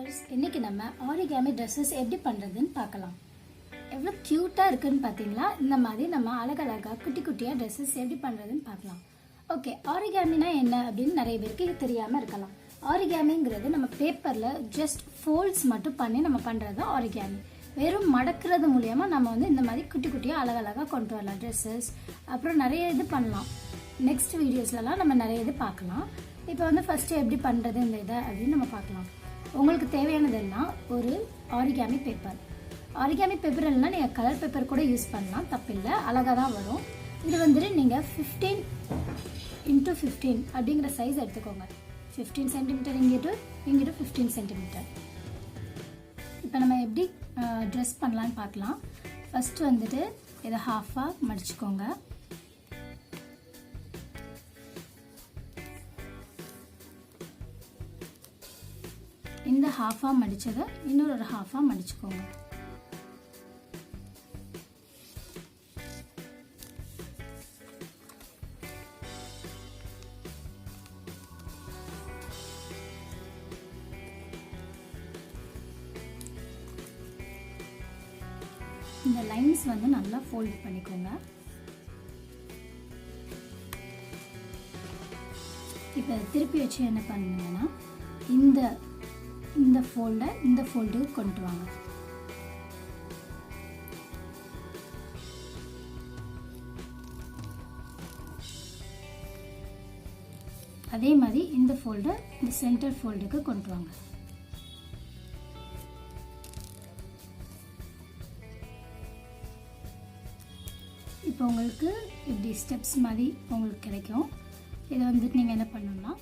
Viewers, இன்னைக்கு நம்ம origami dresses எப்படி பண்ணுறதுன்னு பார்க்கலாம். எவ்வளோ க்யூட்டாக இருக்குன்னு பார்த்தீங்களா? இந்த மாதிரி நம்ம அழகழகாக குட்டி குட்டியாக ட்ரெஸ்ஸஸ் எப்படி பண்ணுறதுன்னு பார்க்கலாம். ஓகே, ஆரிகாமினா என்ன அப்படின்னு நிறைய பேருக்கு இது தெரியாமல் இருக்கலாம். ஆரிகாமிங்கிறது நம்ம பேப்பரில் ஜஸ்ட் ஃபோல்ட்ஸ் மட்டும் பண்ணி நம்ம பண்ணுறது தான் ஆரிகாமி. வெறும் மடக்கிறது மூலயமா நம்ம இந்த மாதிரி குட்டி குட்டியாக அழகழகாக கொண்டு வரலாம் ட்ரெஸ்ஸஸ். அப்புறம் நிறைய இது பண்ணலாம். நெக்ஸ்ட் வீடியோஸ்லலாம் நம்ம நிறைய இது பார்க்கலாம். இப்போ ஃபஸ்ட்டு எப்படி பண்ணுறது இந்த இதை அப்படின்னு நம்ம பார்க்கலாம். உங்களுக்கு தேவையானதெல்லாம் ஒரு ஆரிகாமி பேப்பர். ஆரிகாமி பேப்பர் இல்லைனா நீங்கள் கலர் பேப்பர் கூட யூஸ் பண்ணலாம், தப்பில்லை, அழகாக தான் வரும். இது நீங்கள் 15 × 15 அப்படிங்கிற சைஸ் எடுத்துக்கோங்க. 15 சென்டிமீட்டர் இங்கிட்டு 15 சென்டிமீட்டர். இப்போ நம்ம எப்படி ட்ரெஸ் பண்ணலான்னு பார்க்கலாம். ஃபஸ்ட்டு இதை ஹாஃபாக மடிச்சுக்கோங்க. இந்த ஹாஃபாக மடித்ததை இன்னொரு ஹாஃபாக மடிச்சுக்கோங்க. இந்த லைன்ஸ் நல்லா ஃபோல்ட் பண்ணிக்கோங்க. இப்போ திருப்பி வச்சு என்ன பண்ணுங்கன்னா இந்த ஃபோல்டுக்கு கொண்டு வாங்க. அதே மாதிரி இந்த ஃபோல்டை இந்த சென்டர் ஃபோல்டுக்கு கொண்டு வாங்க. இப்போ உங்களுக்கு இப்படி ஸ்டெப்ஸ் மாதிரி உங்களுக்கு கிடைக்கும். இதை நீங்கள் என்ன பண்ணணும்னா,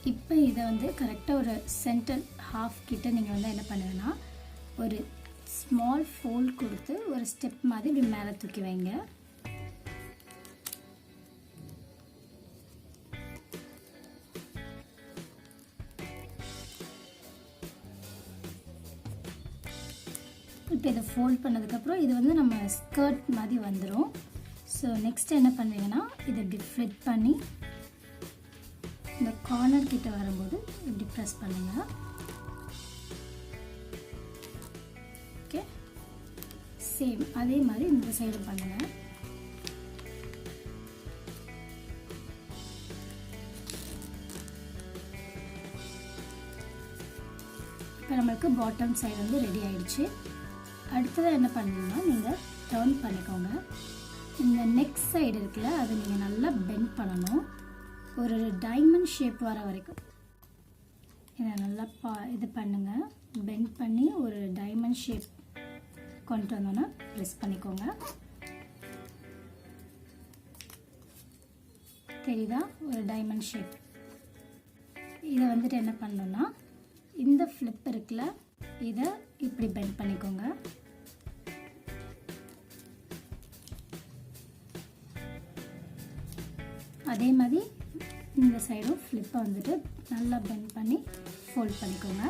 இப்போ இதை கரெக்டாக ஒரு சென்டர் ஹாஃப் கிட்ட நீங்கள் என்ன பண்ணுங்கன்னா, ஒரு ஸ்மால் ஃபோல்ட் கொடுத்து ஒரு ஸ்டெப் மாதிரி இப்படி மேலே தூக்கி வைங்க. இப்போ இதை ஃபோல்ட் பண்ணதுக்கப்புறம் இது நம்ம ஸ்கர்ட் மாதிரி வந்துடும். ஸோ நெக்ஸ்ட் என்ன பண்ணுவீங்கன்னா, இதை இப்படி ஃப்ளிப் பண்ணி இந்த கார்னர் கிட்ட வரும்போது இப்படி ப்ரெஸ் பண்ணுங்க. ஓகே, சேம் அதே மாதிரி இந்த சைடு பண்ணுங்க. இப்போ நம்மளுக்கு பாட்டம் சைடு ரெடி ஆயிடுச்சு. அடுத்தது என்ன பண்ணணும்னா, நீங்கள் டர்ன் பண்ணிக்கோங்க. இந்த நெக் சைடு இருக்குல்ல, அதை நீங்கள் நல்லா பெண்ட் பண்ணணும். ஒரு டைமண்ட் ஷேப் வர வரைக்கும் இதை நல்லா இது பண்ணுங்க. பெண்ட் பண்ணி ஒரு டைமண்ட் ஷேப் கொண்டு வந்தோன்னா ப்ரெஸ் பண்ணிக்கோங்க. தெரியுதா? ஒரு டைமண்ட் ஷேப். இதை என்ன பண்ணணும்னா, இந்த ஃப்ளிப் இருக்குல்ல, இதை இப்படி பெண்ட் பண்ணிக்கோங்க. அதே மாதிரி இந்த சைடும் ஃப்ளிப்பை நல்லா பெண்ட் பண்ணி ஃபோல்ட் பண்ணிக்கோங்க.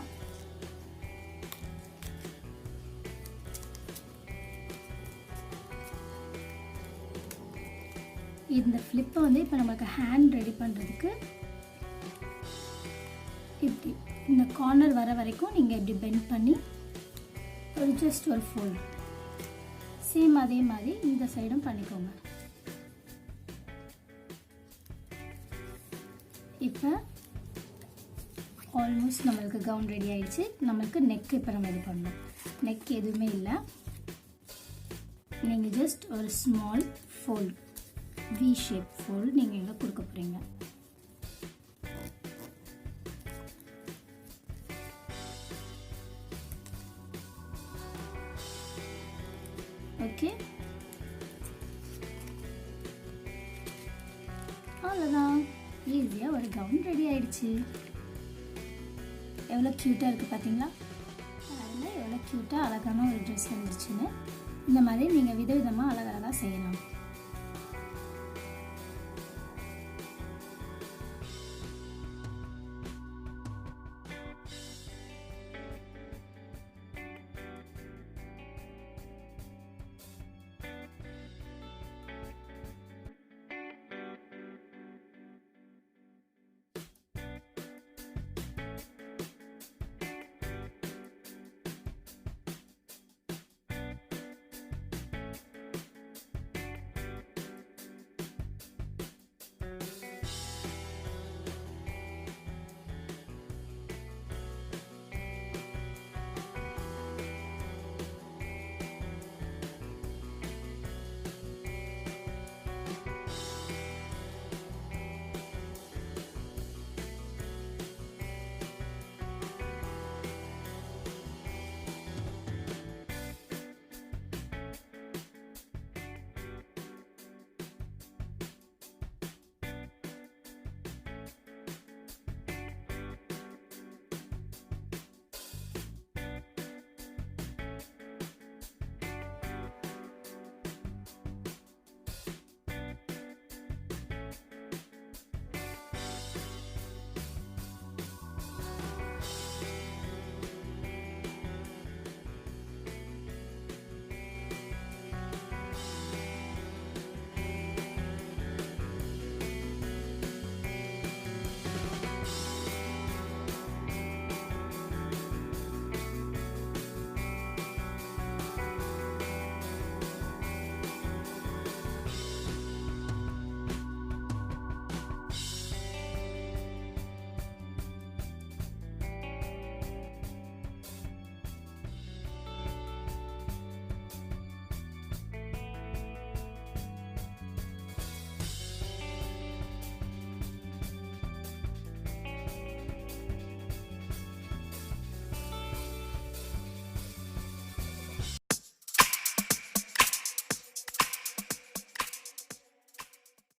இந்த ஃப்ளிப்பை இப்போ நமக்கு ஹேண்ட் ரெடி பண்ணுறதுக்கு இப்படி இந்த கார்னர் வர வரைக்கும் நீங்கள் இப்படி பெண்ட் பண்ணி ஒரு ஜஸ்ட் ஒரு ஃபோல்ட். சேம் அதே மாதிரி இந்த சைடும் பண்ணிக்கோங்க. இப்போ ஆல்மோஸ்ட் நம்மளுக்கு கவுன் ரெடி ஆயிடுச்சு. நம்மளுக்கு நெக் இப்போ நம்ம இது பண்ணணும். நெக் எதுவுமே இல்லை, நீங்கள் ஜஸ்ட் ஒரு small fold, we shape fold நீங்கள் இங்கே கொடுக்க போகிறீங்க. ஓகே, அவ்வளோதான். ஈஸியாக ஒரு கவுன் ரெடி ஆயிடுச்சு. எவ்வளோ க்யூட்டாக இருக்குது பார்த்தீங்களா? அதில் எவ்வளோ க்யூட்டாக அழகான ஒரு ட்ரெஸ் வந்துருச்சுன்னு. இந்த மாதிரி நீங்கள் விதவிதமாக அழகழகாக செய்யலாம்.